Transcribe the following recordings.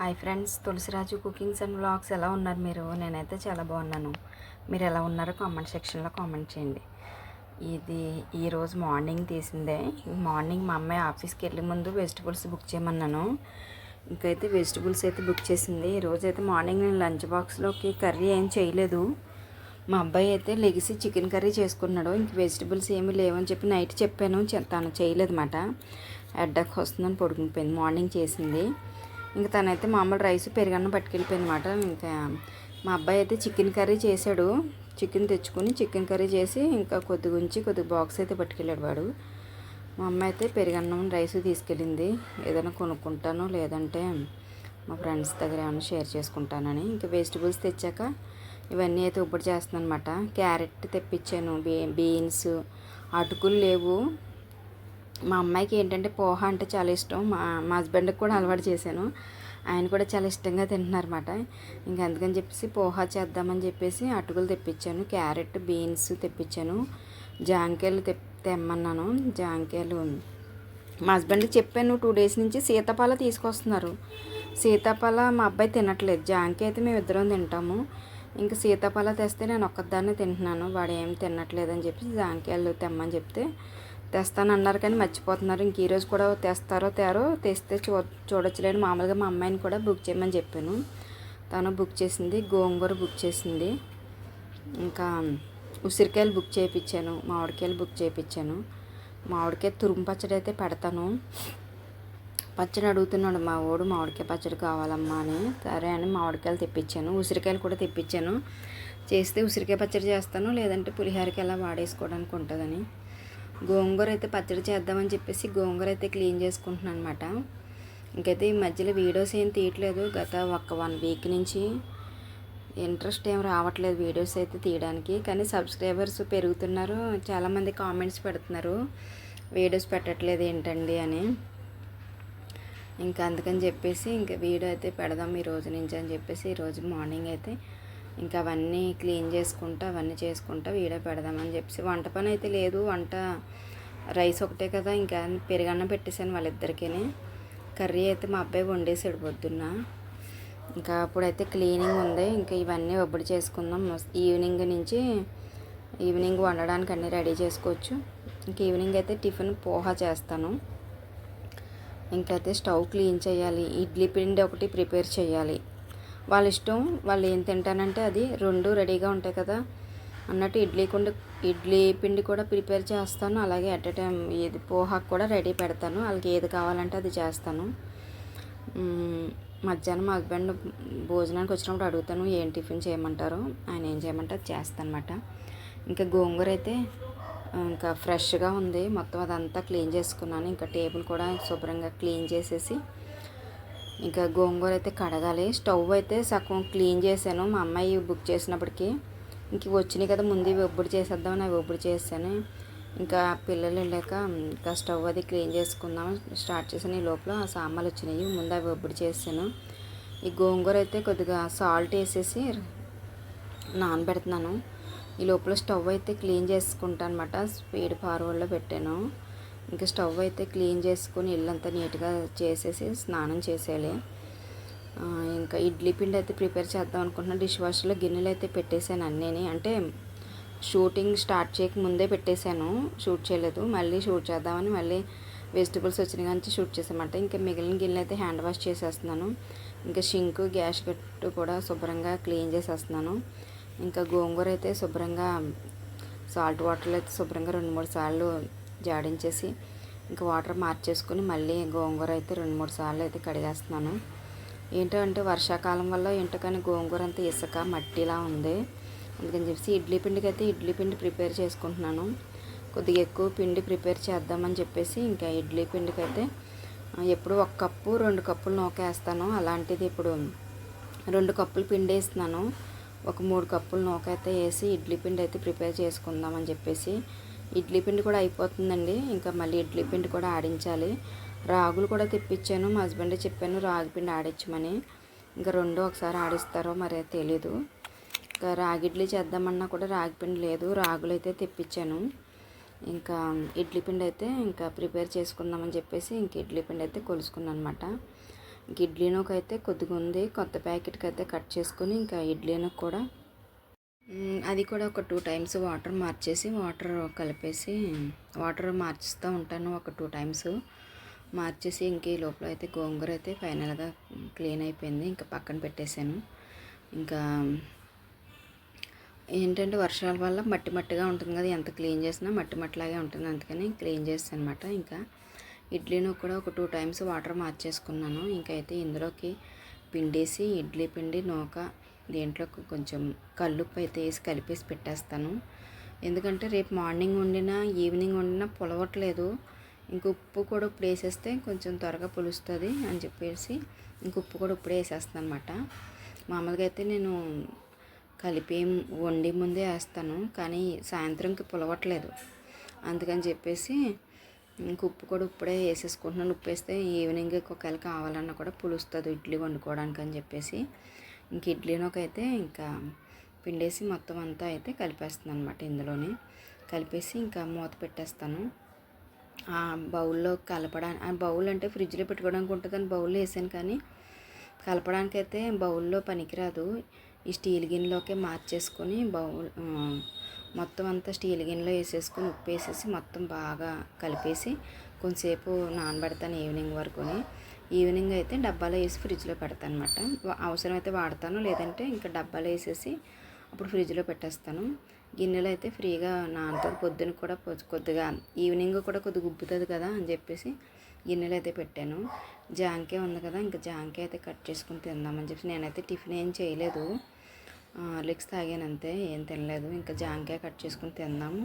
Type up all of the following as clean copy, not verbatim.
Hi friends, Tulasiraju cookings and vlogs ఎలా ఉన్నారు మీరు? నేనైతే చాలా బాగున్నాను. మీరు ఎలా ఉన్నారో కామెంట్ సెక్షన్లో కామెంట్ చేయండి. ఇది ఈరోజు మార్నింగ్ తీసిందే. మార్నింగ్ మా అమ్మాయి ఆఫీస్కి వెళ్ళే ముందు వెజిటబుల్స్ బుక్ చేయమన్నాను. ఇంకైతే వెజిటబుల్స్ అయితే బుక్ చేసింది. ఈరోజు అయితే మార్నింగ్ నేను లంచ్ బాక్స్లోకి కర్రీ ఏం చేయలేదు. మా అబ్బాయి అయితే లెగిసి చికెన్ కర్రీ చేసుకున్నాడు. ఇంక వెజిటబుల్స్ ఏమీ లేవని చెప్పి నైట్ చెప్పాను, తను చేయలేదు అన్నమాట. హెడ్ఏక్ వస్తుందని పడుకునిపోయింది. మార్నింగ్ చేసింది. ఇంకా తనైతే మామూలు రైస్ పెరుగన్నం పట్టుకెళ్ళిపోయింది అనమాట. ఇంకా మా అబ్బాయి అయితే చికెన్ కర్రీ చేశాడు. చికెన్ తెచ్చుకొని చికెన్ కర్రీ చేసి ఇంకా కొద్దిగా బాక్స్ అయితే పట్టుకెళ్ళాడు వాడు. మా అమ్మ అయితే పెరుగన్నం రైస్ తీసుకెళ్ళింది. ఏదైనా కొనుక్కుంటాను, లేదంటే మా ఫ్రెండ్స్ దగ్గర ఏమైనా షేర్ చేసుకుంటానని. ఇంకా వెజిటబుల్స్ తెచ్చాక ఇవన్నీ అయితే ఉప్పుడు చేస్తున్నాను అనమాట. క్యారెట్ తెప్పించాను, బీన్స్, అటుకులు లేవు. మా అమ్మాయికి ఏంటంటే పోహ అంటే చాలా ఇష్టం. మా హస్బెండ్కి కూడా అలవాటు చేశాను. ఆయన కూడా చాలా ఇష్టంగా తింటున్నారన్నమాట. ఇంకా అందుకని చెప్పేసి పోహా చేద్దామని చెప్పేసి అటుకులు తెప్పించాను, క్యారెట్, బీన్స్ తెప్పించాను, జాంకాయలు తెమ్మన్నాను. జాంకాయలు మా హస్బెండ్కి చెప్పాను 2 డేస్ నుంచి సీతాఫల తీసుకొస్తున్నారు. సీతాఫల మా అబ్బాయి తినట్లేదు. జాంకాయ అయితే మేము ఇద్దరం తింటాము. ఇంకా సీతాఫల తెస్తే నేను ఒక్కదాన్నే తింటున్నాను, వాడు ఏం తినట్లేదు అని చెప్పి జాంకాయలు తెమ్మని చెప్తే తెస్తానన్నారు, కానీ మర్చిపోతున్నారు. ఇంక ఈరోజు కూడా తెస్తారో తెస్తే చూడొచ్చులేని మామూలుగా మా అమ్మాయిని కూడా బుక్ చేయమని చెప్పాను. తను బుక్ చేసింది. గోంగూర బుక్ చేసింది. ఇంకా ఉసిరికాయలు బుక్ చేయించాను, మామిడికాయలు బుక్ చేయించాను. మామిడికాయ తురుము పచ్చడి అయితే పెడతాను. పచ్చడి అడుగుతున్నాడు మా వాడు, మామిడికాయ పచ్చడి కావాలమ్మా అని. సరే అని మామిడికాయలు తెప్పించాను. ఉసిరికాయలు కూడా తెప్పించాను. చేస్తే ఉసిరికాయ పచ్చడి చేస్తాను, లేదంటే పులిహోరకి ఎలా వాడేసుకోవడానికి ఉంటుందని. గోంగూర అయితే పచ్చడి చేద్దామని చెప్పేసి గోంగూర అయితే క్లీన్ చేసుకుంటున్నాను అనమాట. ఇంకైతే ఈ మధ్యలో వీడియోస్ ఏం తీయట్లేదు. గత 1 వీక్ నుంచి ఇంట్రెస్ట్ ఏం రావట్లేదు వీడియోస్ అయితే తీయడానికి. కానీ సబ్స్క్రైబర్స్ పెరుగుతున్నారు, చాలామంది కామెంట్స్ పెడుతున్నారు వీడియోస్ పెట్టట్లేదు ఏంటండి అని. ఇంకా అందుకని చెప్పేసి ఇంకా వీడియో అయితే పెడదాం ఈ రోజు నుంచి అని చెప్పేసి ఈరోజు మార్నింగ్ అయితే ఇంకా అవన్నీ క్లీన్ చేసుకుంటా అవన్నీ చేసుకుంటా వీడియో పెడదామని చెప్పేసి. వంట పని అయితే లేదు, వంట రైస్ ఒకటే కదా. ఇంకా పెరుగన్నం పెట్టేశాను వాళ్ళిద్దరికీ. కర్రీ అయితే మా అబ్బాయి వండేసాడు పొద్దున్న. ఇంకా అప్పుడైతే క్లీనింగ్ ఉంది. ఇంకా ఇవన్నీ ఒబ్బడి చేసుకుందాం. ఈవినింగ్ వండడానికి అన్నీ రెడీ చేసుకోవచ్చు. ఇంక ఈవినింగ్ అయితే టిఫిన్ పోహా చేస్తాను. ఇంకైతే స్టవ్ క్లీన్ చేయాలి, ఇడ్లీ పిండి ఒకటి ప్రిపేర్ చేయాలి. వాళ్ళ ఇష్టం, వాళ్ళు ఏం తింటానంటే అది 2 రెడీగా ఉంటాయి కదా అన్నట్టు ఇడ్లీ పిండి కూడా ప్రిపేర్ చేస్తాను. అలాగే అట్ ఎ టైం ఇది పోహాకు కూడా రెడీ పెడతాను. వాళ్ళకి ఏది కావాలంటే అది చేస్తాను. మధ్యాహ్నం మా హస్బెండ్ భోజనానికి వచ్చినప్పుడు అడుగుతాను ఏం టిఫిన్ చేయమంటారో, ఆయన ఏం చేయమంటే అది చేస్తాను అనమాట. ఇంకా గోంగూర అయితే ఇంకా ఫ్రెష్గా ఉంది. మొత్తం అదంతా క్లీన్ చేసుకున్నాను. ఇంకా టేబుల్ కూడా శుభ్రంగా క్లీన్ చేసేసి ఇంకా గోంగూర అయితే కడగాలి. స్టవ్ అయితే సగం క్లీన్ చేశాను మా అమ్మాయి బుక్ చేసినప్పటికీ. ఇంక వచ్చినాయి కదా ముందు ఇవి ఒబ్బడి చేసేద్దామని అవి ఒబ్బడి చేశాను. ఇంకా పిల్లలు వెళ్ళాక ఇంకా స్టవ్ అది క్లీన్ చేసుకుందాం స్టార్ట్ చేశాను. ఈ లోపల ఆ సామాన్లు వచ్చినాయి, ముందు అవి ఒబ్బడి చేశాను. ఈ గోంగూర అయితే కొద్దిగా సాల్ట్ వేసేసి నానబెడుతున్నాను. ఈ లోపల స్టవ్ అయితే క్లీన్ చేసుకుంటాను అనమాట. స్పీడ్ ఫార్వర్డ్లో పెట్టాను. ఇంకా స్టవ్ అయితే క్లీన్ చేసుకొని ఇల్లంతా నీట్గా చేసేసి స్నానం చేసేయాలి. ఇంకా ఇడ్లీ పిండి అయితే ప్రిపేర్ చేద్దాం అనుకుంటున్నాను. డిష్ వాషర్లో గిన్నెలు అయితే పెట్టేశాను అన్నీ. అంటే షూటింగ్ స్టార్ట్ చేయక ముందే పెట్టేశాను, షూట్ చేయలేదు. మళ్ళీ షూట్ చేద్దామని మళ్ళీ వెజిటబుల్స్ వచ్చిన కానీ షూట్ చేసామంట. ఇంకా మిగిలిన గిన్నెలు అయితే హ్యాండ్ వాష్ చేసేస్తున్నాను. ఇంకా షింక్, గ్యాస్ కట్టు కూడా శుభ్రంగా క్లీన్ చేసేస్తున్నాను. ఇంకా గోంగూర అయితే శుభ్రంగా సాల్ట్ వాటర్లో అయితే శుభ్రంగా 2-3 సార్లు జాడించేసి ఇంకా వాటర్ మార్చేసుకుని మళ్ళీ గోంగూర అయితే 2-3 సార్లు అయితే కడిగేస్తున్నాను. ఏంటంటే వర్షాకాలం వల్ల ఏంటో కానీ గోంగూర అంతా ఇసుక మట్టిలా ఉంది. అందుకని చెప్పేసి ఇడ్లీ పిండి ప్రిపేర్ చేసుకుంటున్నాను. కొద్దిగా ఎక్కువ పిండి ప్రిపేర్ చేద్దామని చెప్పేసి ఇంకా ఇడ్లీ పిండికి అయితే ఎప్పుడు 1 కప్పు 2 కప్పులు నూకేస్తాను. అలాంటిది ఇప్పుడు 2 కప్పులు పిండి వేస్తున్నాను. ఒక 3 కప్పులు నూక అయితే వేసి ఇడ్లీ పిండి అయితే ప్రిపేర్ చేసుకుందామని చెప్పేసి. ఇడ్లీ పిండి కూడా అయిపోతుందండి. ఇంకా మళ్ళీ ఇడ్లీ పిండి కూడా ఆడించాలి. రాగులు కూడా తెప్పించాను, మా హస్బెండ్ చెప్పాను రాగి పిండి ఆడించమని. ఇంకా 2 ఒకసారి ఆడిస్తారో మరి తెలీదు. ఇంకా రాగి ఇడ్లీ చేద్దామన్నా కూడా రాగి పిండి లేదు, రాగులు అయితే తెప్పించాను. ఇంకా ఇడ్లీ పిండి అయితే ఇంకా ప్రిపేర్ చేసుకుందామని చెప్పేసి ఇంక ఇడ్లీ పిండి అయితే కొలుసుకున్నాను అనమాట. ఇంక ఇడ్లీ నూక అయితే కొద్దిగా ఉంది, కొత్త ప్యాకెట్కి అయితే కట్ చేసుకొని ఇంకా ఇడ్లీ నూక కూడా అది కూడా ఒక 2 టైమ్స్ వాటర్ మార్చేసి వాటర్ కలిపేసి వాటర్ మార్చుతూ ఉంటాను. ఒక 2 టైమ్స్ మార్చేసి ఇంక ఈ లోపల అయితే గోంగూర అయితే ఫైనల్గా క్లీన్ అయిపోయింది. ఇంకా పక్కన పెట్టేశాను. ఇంకా ఏంటంటే వర్షాల వల్ల మట్టి మట్టిగా ఉంటుంది కదా, ఎంత క్లీన్ చేసినా మట్టి మట్టిలాగే ఉంటుంది, అందుకని క్లీన్ చేస్తాను అనమాట. ఇంకా ఇడ్లీను కూడా ఒక 2 టైమ్స్ వాటర్ మార్చేసుకున్నాను. ఇంకా అయితే ఇందులోకి పిండేసి ఇడ్లీ పిండి నూక దీంట్లో కొంచెం కల్లుప్పు అయితే వేసి కలిపేసి పెట్టేస్తాను. ఎందుకంటే రేపు మార్నింగ్ వండినా ఈవినింగ్ వండినా పులవట్లేదు. ఇంక ఉప్పు కూడా ఇప్పుడు వేసేస్తే కొంచెం త్వరగా పులుస్తుంది అని చెప్పేసి ఇంక ఉప్పు కూడా ఇప్పుడే వేసేస్తాను అనమాట. మామూలుగా అయితే నేను కలిపి వండి ముందే వేస్తాను, కానీ సాయంత్రంకి పులవట్లేదు, అందుకని చెప్పేసి ఇంక ఉప్పు కూడా ఇప్పుడే వేసేసుకుంటున్నాను. ఉప్పు వేస్తే ఈవినింగ్ ఒకవేళ కావాలన్నా కూడా పులుస్తుంది ఇడ్లీ వండుకోవడానికి అని చెప్పేసి ఇంక ఇడ్లీలోకైతే ఇంకా పిండేసి మొత్తం అంతా అయితే కలిపేస్తాను అనమాట. ఇందులోనే కలిపేసి ఇంకా మూత పెట్టేస్తాను. ఆ బౌల్లో కలపడానికి, ఆ బౌల్ అంటే ఫ్రిడ్జ్లో పెట్టుకోవడానికి ఉంటుందని బౌల్లో వేసాను, కానీ కలపడానికైతే బౌల్లో పనికిరాదు. ఈ స్టీల్ గిన్నెలోకే మార్చేసుకొని బౌల్ మొత్తం అంతా స్టీల్ గిన్నెలో వేసేసుకొని ఉప్పు వేసేసి మొత్తం బాగా కలిపేసి కొంతసేపు నానబెడతాను ఈవినింగ్ వరకుని. ఈవినింగ్ అయితే డబ్బాలో వేసి ఫ్రిడ్జ్లో పెడతాను అనమాట. అవసరమైతే వాడతాను, లేదంటే ఇంకా డబ్బాలో వేసేసి అప్పుడు ఫ్రిడ్జ్లో పెట్టేస్తాను. గిన్నెలో అయితే ఫ్రీగా నానుతుంది. పొద్దున కూడా కొద్దిగా ఈవినింగ్ కూడా కొద్దిగా ఉబ్బుతుంది కదా అని చెప్పేసి గిన్నెలో అయితే పెట్టాను. జాంకాయ ఉంది కదా, ఇంకా జాంకాయ అయితే కట్ చేసుకుని తిందామని చెప్పి నేనైతే టిఫిన్ ఏం చేయలేదు, హార్లిక్స్ తాగాను అంతే, ఏం తినలేదు. ఇంకా జాంకాయ కట్ చేసుకుని తిందాము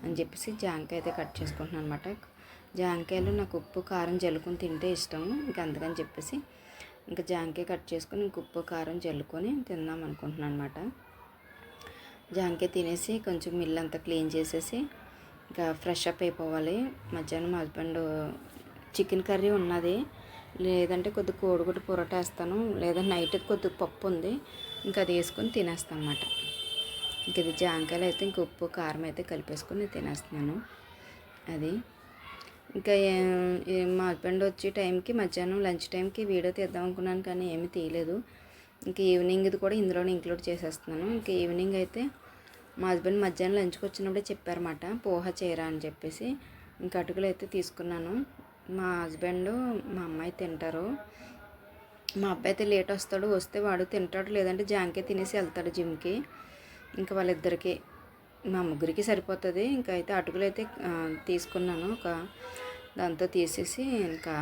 అని చెప్పేసి జాంకాయ అయితే కట్ చేసుకుంటున్నాను అనమాట. జాంకాయలు నాకు ఉప్పు కారం జల్లుకొని తింటే ఇష్టం, ఇంకా అందుకని చెప్పేసి ఇంకా జాంకాయ కట్ చేసుకొని ఇంక ఉప్పు కారం జల్లుకొని తిందాం అనుకుంటున్నాను అనమాట. జాంకాయ తినేసి కొంచెం మిల్ అంతా క్లీన్ చేసేసి ఇంకా ఫ్రెష్ అప్ అయిపోవాలి. మధ్యాహ్నం మా హస్బెండ్ చికెన్ కర్రీ ఉన్నది, లేదంటే కొద్దిగా కోడిగుడ్డు పొరోటా వేస్తాను, లేదా నైట్ కొద్దిగా పప్పు ఉంది, ఇంకా అది వేసుకొని తినేస్తాను అన్నమాట. ఇంక ఇది జాంకాయలు అయితే ఇంక ఉప్పు కారం అయితే కలిపేసుకొని తినేస్తున్నాను. అది ఇంకా మా హస్బెండ్ వచ్చే టైంకి మధ్యాహ్నం లంచ్ టైంకి వీడియో తీద్దాం అనుకున్నాను, కానీ ఏమీ తీయలేదు. ఇంకా ఈవినింగ్ ఇది కూడా ఇందులోనే ఇంక్లూడ్ చేసేస్తున్నాను. ఇంకా ఈవినింగ్ అయితే మా హస్బెండ్ మధ్యాహ్నం లంచ్కి వచ్చినప్పుడే చెప్పారన్నమాట పోహ చేయరా అని చెప్పేసి. ఇంకా అటుకులు అయితే తీసుకున్నాను. మా హస్బెండ్ మా అమ్మాయి తింటారు. మా అబ్బాయి అయితే లేట్ వస్తాడు, వస్తే వాడు తింటాడు, లేదంటే జాంకాయ తినేసి వెళ్తాడు జిమ్కి. ఇంకా వాళ్ళిద్దరికి మా ముగ్గురికి సరిపోతుంది. ఇంకా అయితే అటుకులు అయితే తీసుకున్నాను. దాంతో తీసేసి ఇంకా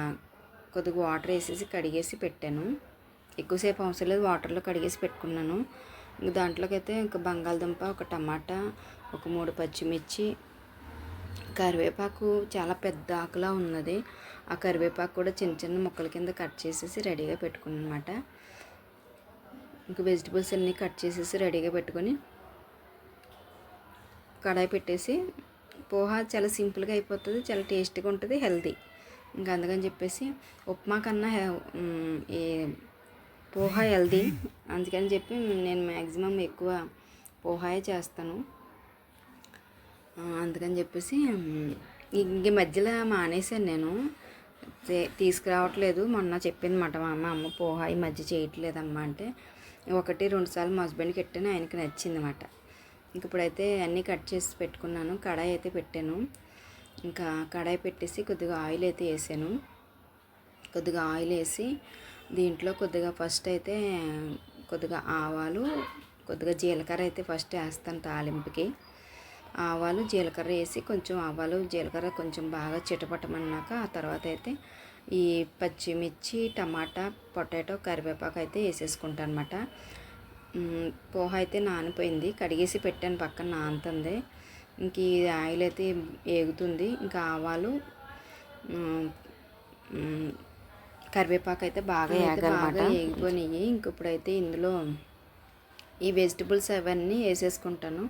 కొద్దిగా వాటర్ వేసేసి కడిగేసి పెట్టాను. ఎక్కువసేపు అవసరం లేదు, వాటర్లో కడిగేసి పెట్టుకున్నాను. ఇంక దాంట్లోకి అయితే ఇంకా బంగాళదుంప, ఒక టమాటా, ఒక 3 పచ్చిమిర్చి, కరివేపాకు చాలా పెద్ద ఆకులా ఉన్నది, ఆ కరివేపాకు కూడా చిన్న చిన్న ముక్కల కింద కట్ చేసేసి రెడీగా పెట్టుకున్నాను అనమాట. ఇంకా వెజిటబుల్స్ అన్నీ కట్ చేసేసి రెడీగా పెట్టుకొని కడాయి పెట్టేసి పోహ చాలా సింపుల్గా అయిపోతుంది, చాలా టేస్టీగా ఉంటుంది, హెల్తీ. ఇంకా అందుకని చెప్పేసి ఉప్మా కన్నా ఈ పోహ హెల్తీ, అందుకని చెప్పి నేను మ్యాక్సిమం ఎక్కువ పోహాయే చేస్తాను. అందుకని చెప్పేసి ఇంక మధ్యలో మానేశాను, నేను తీసుకురావట్లేదు. మొన్న చెప్పింది మాట మా అమ్మ పోహ ఈ మధ్య చేయట్లేదమ్మా అంటే 1-2 సార్లు మా హస్బెండ్కి పెట్టాను, ఆయనకి నచ్చింది అన్నమాట. ఇంక ఇప్పుడైతే అన్నీ కట్ చేసి పెట్టుకున్నాను. కడాయి అయితే పెట్టాను. ఇంకా కడాయి పెట్టేసి కొద్దిగా ఆయిల్ అయితే వేసాను. కొద్దిగా ఆయిల్ వేసి దీంట్లో కొద్దిగా ఫస్ట్ అయితే కొద్దిగా ఆవాలు, కొద్దిగా జీలకర్ర అయితే ఫస్ట్ వేస్తాను తాలింపుకి. ఆవాలు జీలకర్ర వేసి కొంచెం ఆవాలు జీలకర్ర కొంచెం బాగా చిటపటమన్నాక ఆ తర్వాత అయితే ఈ పచ్చిమిర్చి, టమాటా, పొటాటో, కరివేపాకు అయితే వేసేసుకుంటాను అనమాట. పోహ అయితే నానిపోయింది, కడిగేసి పెట్టాను పక్కన నానుతుంది. ఇంక ఈ ఆయిల్ అయితే ఏగుతుంది. ఇంకా ఆవాలు, కరివేపాకు అయితే బాగా ఏగిపోయినాయి. ఇంక ఇప్పుడైతే ఇందులో ఈ వెజిటబుల్స్ అవన్నీ వేసేసుకుంటాను.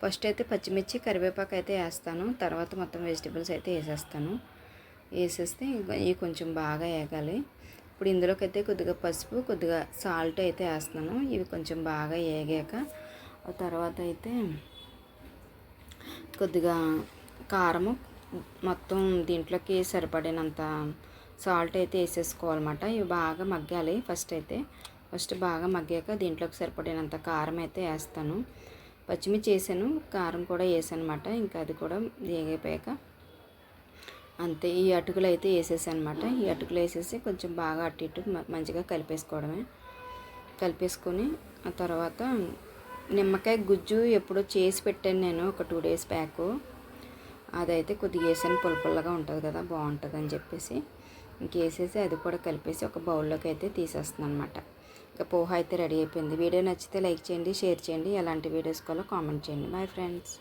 ఫస్ట్ అయితే పచ్చిమిర్చి, కరివేపాకు అయితే వేస్తాను, తర్వాత మొత్తం వెజిటబుల్స్ అయితే వేసేస్తాను. వేసేస్తే ఇవి కొంచెం బాగా వేగాలి. ఇప్పుడు ఇందులోకి అయితే కొద్దిగా పసుపు, కొద్దిగా సాల్ట్ అయితే వేస్తున్నాను. ఇవి కొంచెం బాగా వేగాక ఆ తర్వాత అయితే కొద్దిగా కారము, మొత్తం దీంట్లోకి సరిపడినంత సాల్ట్ అయితే వేసేసుకోవాలన్నమాట. ఇవి బాగా మగ్గాలి ఫస్ట్ బాగా మగ్గాక దీంట్లోకి సరిపడినంత కారం అయితే వేస్తాను. పచ్చిమిర్చి వేసాను, కారం కూడా వేసాను అనమాట. ఇంకా అది కూడా వేగిపోయాక అంతే ఈ అటుకులు అయితే వేసేసాను అనమాట. ఈ అటుకులు వేసేసి కొంచెం బాగా అటు ఇటు మంచిగా కలిపేసుకొని ఆ తర్వాత నిమ్మకాయ గుజ్జు ఎప్పుడో చేసి పెట్టాను నేను ఒక 2 days బ్యాక్. అదైతే కొద్దిగా వేసాను, పుల్లగా ఉంటుంది కదా, బాగుంటుంది అని చెప్పేసి ఇంకేసేసి అది కూడా కలిపేసి ఒక బౌల్లోకి అయితే తీసేస్తున్నాను అనమాట. ఇంకా పోహ అయితే రెడీ అయిపోయింది. వీడియో నచ్చితే లైక్ చేయండి, షేర్ చేయండి, ఎలాంటి వీడియోస్ కావాలో కామెంట్ చేయండి. Bye friends.